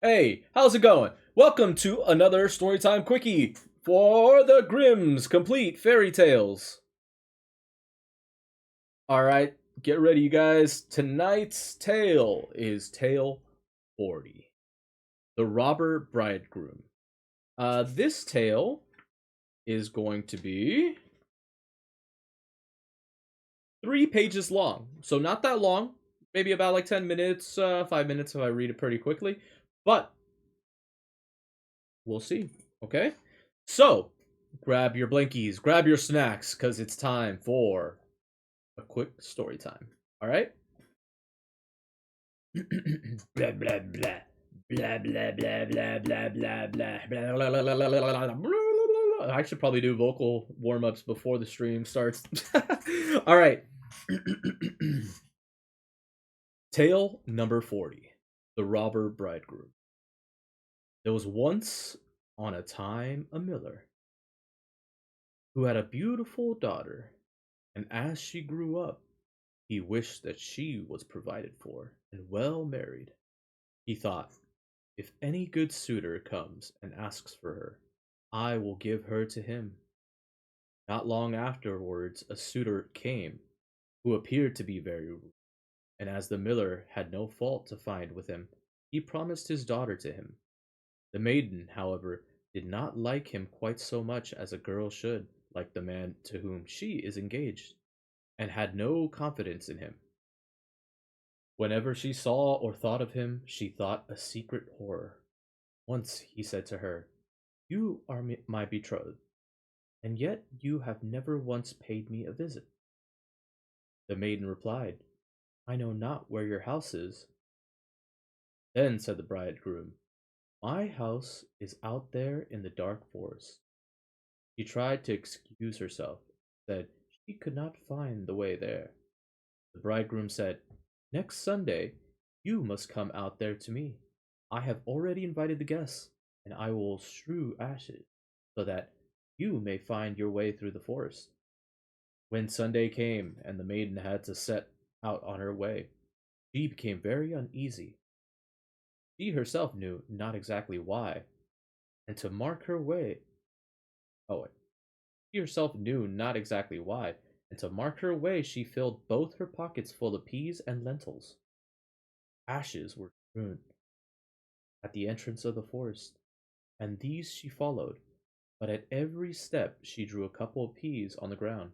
Hey, how's it going? Welcome to another Storytime Quickie for the Grimm's Complete Fairy Tales. Alright, get ready, you guys. Tonight's tale is Tale 40 The Robber Bridegroom. This tale is going to be 3 pages long, so not that long. Maybe about like 10 minutes, 5 minutes if I read it pretty quickly. But we'll see. Okay? So, grab your blinkies, grab your snacks, because it's time for a quick story time. All right? Blah, blah, blah. Blah, blah, blah, blah, blah, blah, blah, blah, blah, blah, blah, blah, blah, blah. I should probably do vocal warm ups before the stream starts. All right. Tale number 40 The Robber Bridegroom. There was once on a time a miller who had a beautiful daughter, and as she grew up, he wished that she was provided for and well married. He thought, if any good suitor comes and asks for her, I will give her to him. Not long afterwards, a suitor came who appeared to be very rude, and as the miller had no fault to find with him, he promised his daughter to him. The maiden, however, did not like him quite so much as a girl should like the man to whom she is engaged, and had no confidence in him. Whenever she saw or thought of him, she thought a secret horror. Once he said to her, You are my betrothed, and yet you have never once paid me a visit. The maiden replied, I know not where your house is. Then said the bridegroom, My house is out there in the dark forest. She tried to excuse herself, said she could not find the way there. The bridegroom said, Next Sunday you must come out there to me. I have already invited the guests, and I will strew ashes so that you may find your way through the forest. When Sunday came and the maiden had to set out on her way, she became very uneasy. She herself knew not exactly why, and to mark her way, oh, she herself knew not exactly why, and to mark her way, she filled both her pockets full of peas and lentils. Ashes were strewn at the entrance of the forest, and these she followed, but at every step she drew a couple of peas on the ground.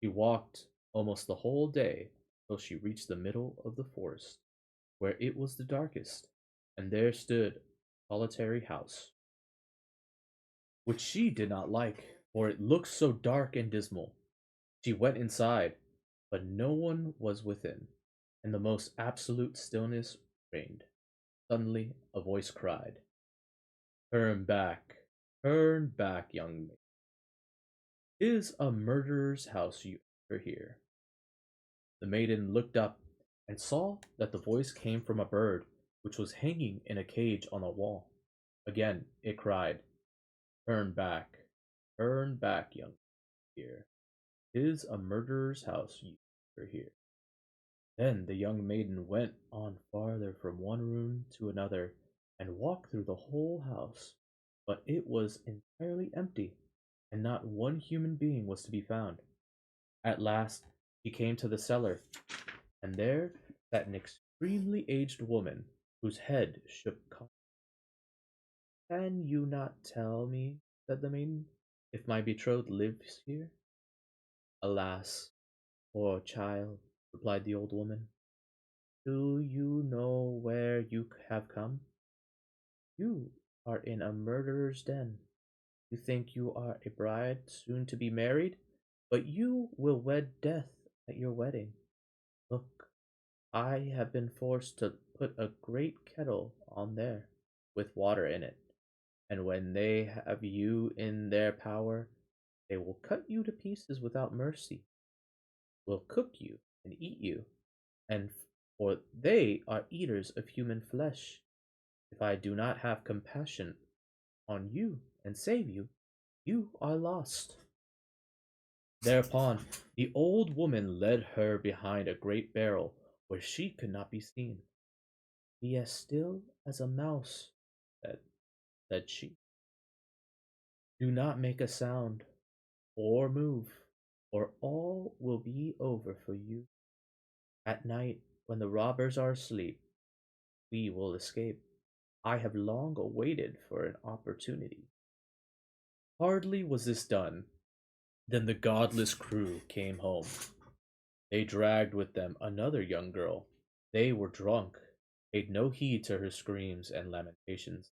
She walked almost the whole day till she reached the middle of the forest, where it was the darkest, and there stood a solitary house, which she did not like, for it looked so dark and dismal. She went inside, but no one was within, and the most absolute stillness reigned. Suddenly a voice cried, turn back, young maid. Is a murderer's house you enter here? The maiden looked up and saw that the voice came from a bird which was hanging in a cage on the wall. Again it cried, turn back, young here. Is a murderer's house you enter here? Then the young maiden went on farther from one room to another and walked through the whole house, but it was entirely empty, and not one human being was to be found. At last she came to the cellar, and there sat an extremely aged woman whose head shook. Can you not tell me, said the maiden, if my betrothed lives here? Alas, poor child, replied the old woman. Do you know where you have come? You are in a murderer's den. You think you are a bride soon to be married, but you will wed death at your wedding. Look, I have been forced to put a great kettle on there with water in it, and when they have you in their power, they will cut you to pieces without mercy, will cook you and eat you, and for they are eaters of human flesh. If I do not have compassion on you and save you, you are lost. Thereupon the old woman led her behind a great barrel where she could not be seen. Be as still as a mouse, said, said she. Do not make a sound or move, or all will be over for you. At night, when the robbers are asleep, we will escape. I have long awaited for an opportunity. Hardly was this done than the godless crew came home. They dragged with them another young girl. They were drunk, paid no heed to her screams and lamentations.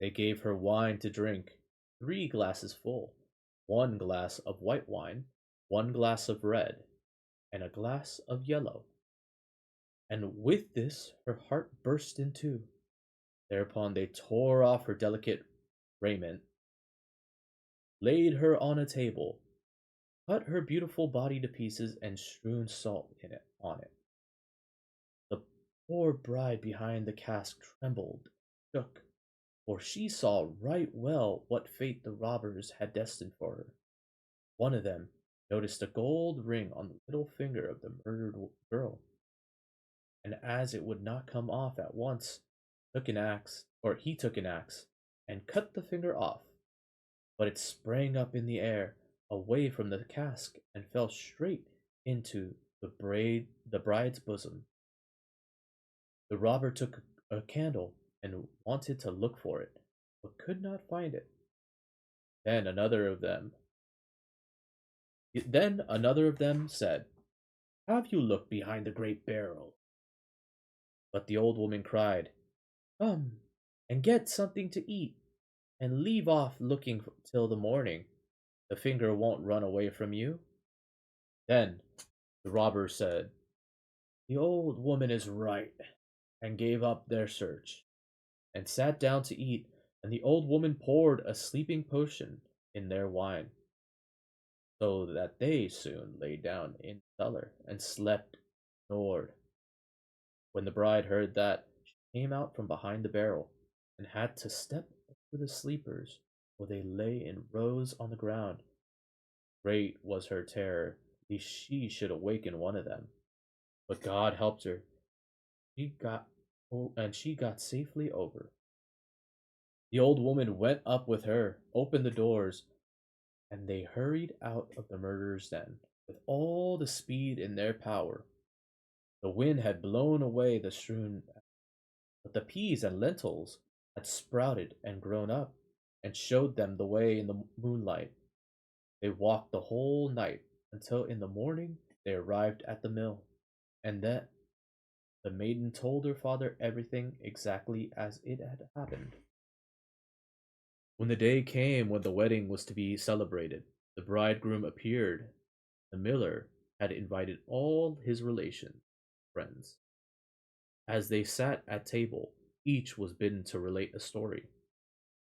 They gave her wine to drink, 3 glasses full, 1 glass of white wine, 1 glass of red, and a glass of yellow. And with this her heart burst in two. Thereupon they tore off her delicate raiment, laid her on a table, cut her beautiful body to pieces, and strewn salt in it on it. The poor bride behind the cask trembled, shook, for she saw right well what fate the robbers had destined for her. One of them noticed a gold ring on the little finger of the murdered girl, and as it would not come off at once, he took an axe and cut the finger off, but it sprang up in the air away from the cask and fell straight into the bride's bosom. The robber took a candle and wanted to look for it, but could not find it. Then another of them then another of them said, "Have you looked behind the great barrel?" But the old woman cried, "Come and get something to eat, and leave off looking till the morning. The finger won't run away from you." Then the robber said, "The old woman is right," and gave up their search, and sat down to eat, and the old woman poured a sleeping potion in their wine, so that they soon lay down in the cellar and slept snored. When the bride heard that, she came out from behind the barrel, and had to step over the sleepers, for they lay in rows on the ground. Great was her terror lest she should awaken one of them. But God helped her. She got safely over. The old woman went up with her, opened the doors, and they hurried out of the murderer's den with all the speed in their power. The wind had blown away the strewn, but the peas and lentils had sprouted and grown up, and showed them the way in the moonlight. They walked the whole night until in the morning they arrived at the mill, and then the maiden told her father everything exactly as it had happened. When the day came when the wedding was to be celebrated, the bridegroom appeared. The miller had invited all his relations, friends. As they sat at table, each was bidden to relate a story.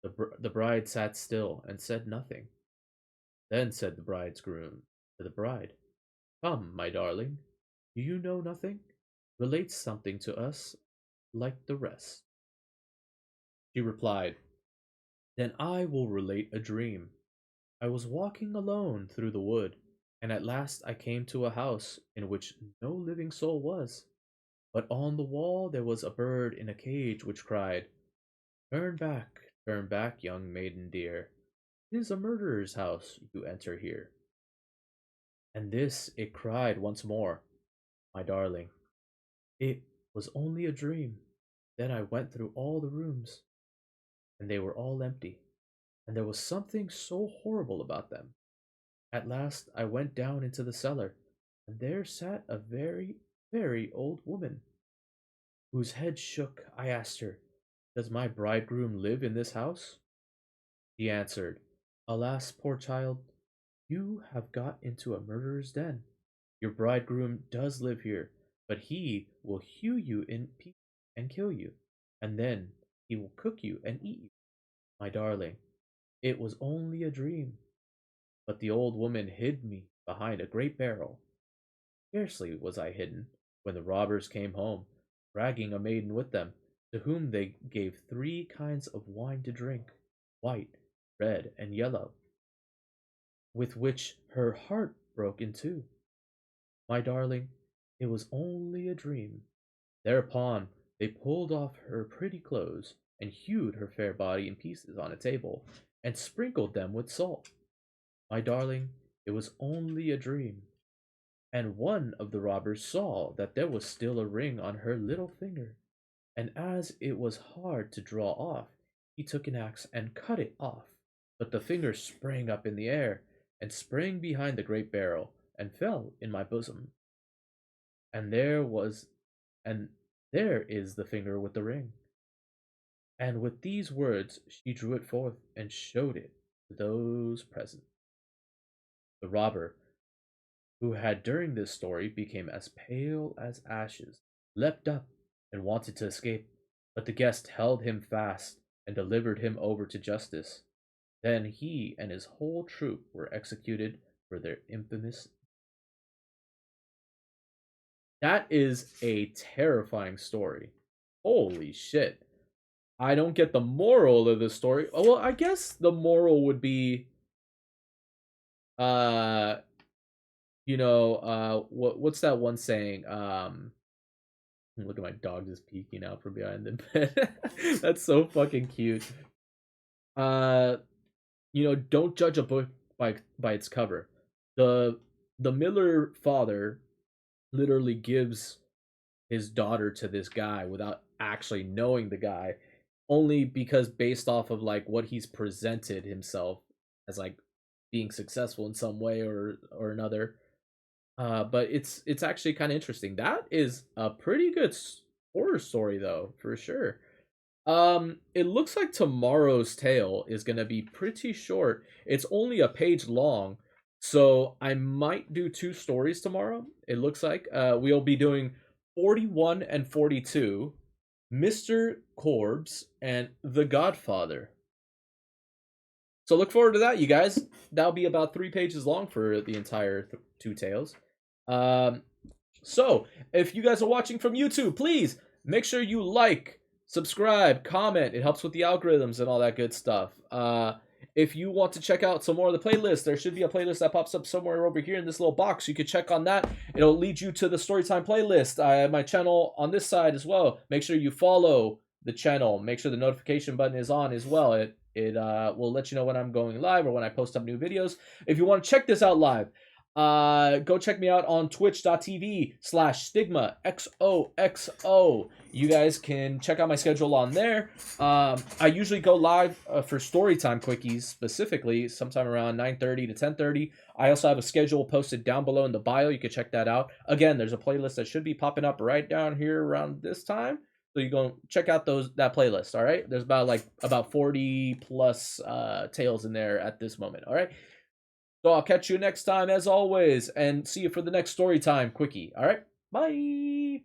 The bride sat still and said nothing. Then said the bridegroom to the bride, "Come, my darling, do you know nothing? Relate something to us like the rest." She replied, "Then I will relate a dream. I was walking alone through the wood, and at last I came to a house in which no living soul was, but on the wall there was a bird in a cage which cried, 'Turn back, young maiden dear. 'Tis a murderer's house you enter here.' And this it cried once more, 'My darling, it was only a dream.' Then I went through all the rooms, and they were all empty, and there was something so horrible about them. At last I went down into the cellar, and there sat a very, very old woman, whose head shook. I asked her, 'Does my bridegroom live in this house?' She answered, 'Alas, poor child, you have got into a murderer's den. Your bridegroom does live here, but he will hew you in pieces and kill you, and then he will cook you and eat you. My darling, it was only a dream.' But the old woman hid me behind a great barrel. Scarcely was I hidden, when the robbers came home, dragging a maiden with them, to whom they gave 3 kinds of wine to drink, white, red, and yellow, with which her heart broke in two. My darling, it was only a dream." Thereupon They pulled off her pretty clothes and hewed her fair body in pieces on a table and sprinkled them with salt. My darling, it was only a dream. And one of the robbers saw that there was still a ring on her little finger, and as it was hard to draw off, he took an axe and cut it off. But the finger sprang up in the air, and sprang behind the great barrel, and fell in my bosom. And and there is the finger with the ring. And with these words she drew it forth and showed it to those present. The robber, who had during this story became as pale as ashes, leapt up and wanted to escape, but the guest held him fast and delivered him over to justice. Then he and his whole troop were executed for their infamous. That is a terrifying story. Holy shit. I don't get the moral of the story. Oh, well, I guess the moral would be uh what's that one saying? Look at my dog just peeking out from behind the bed. That's so fucking cute. Uh don't judge a book by its cover. The the Miller father literally gives his daughter to this guy without actually knowing the guy, only because based off of like what he's presented himself as, like being successful in some way or another. But it's actually kind of interesting. That is a pretty good horror story though, for sure. It looks like tomorrow's tale is gonna be pretty short. It's only a page long, so I might do two stories tomorrow. It looks like we'll be doing 41 and 42, Mr. Corbs, and The Godfather. So look forward to that, you guys. That'll be about 3 pages long for the entire two tales. Um, so if you guys are watching from YouTube, please make sure you like, subscribe, comment. It helps with the algorithms and all that good stuff. If you want to check out some more of the playlists, there should be a playlist that pops up somewhere over here in this little box. You could check on that. It'll lead you to the Storytime playlist. I have my channel on this side as well. Make sure you follow the channel. Make sure the notification button is on as well. It will let you know when I'm going live or when I post up new videos. If you want to check this out live, go check me out on twitch.tv/stigma XOXO. You guys can check out my schedule on there. I usually go live for Storytime Quickies specifically sometime around 9:30 to 10:30. I also have a schedule posted down below in the bio. You can check that out. Again, there's a playlist that should be popping up right down here around this time. So you go check out that playlist, all right? There's about 40 plus tales in there at this moment, all right? So I'll catch you next time as always, and see you for the next story time quickie. All right, bye.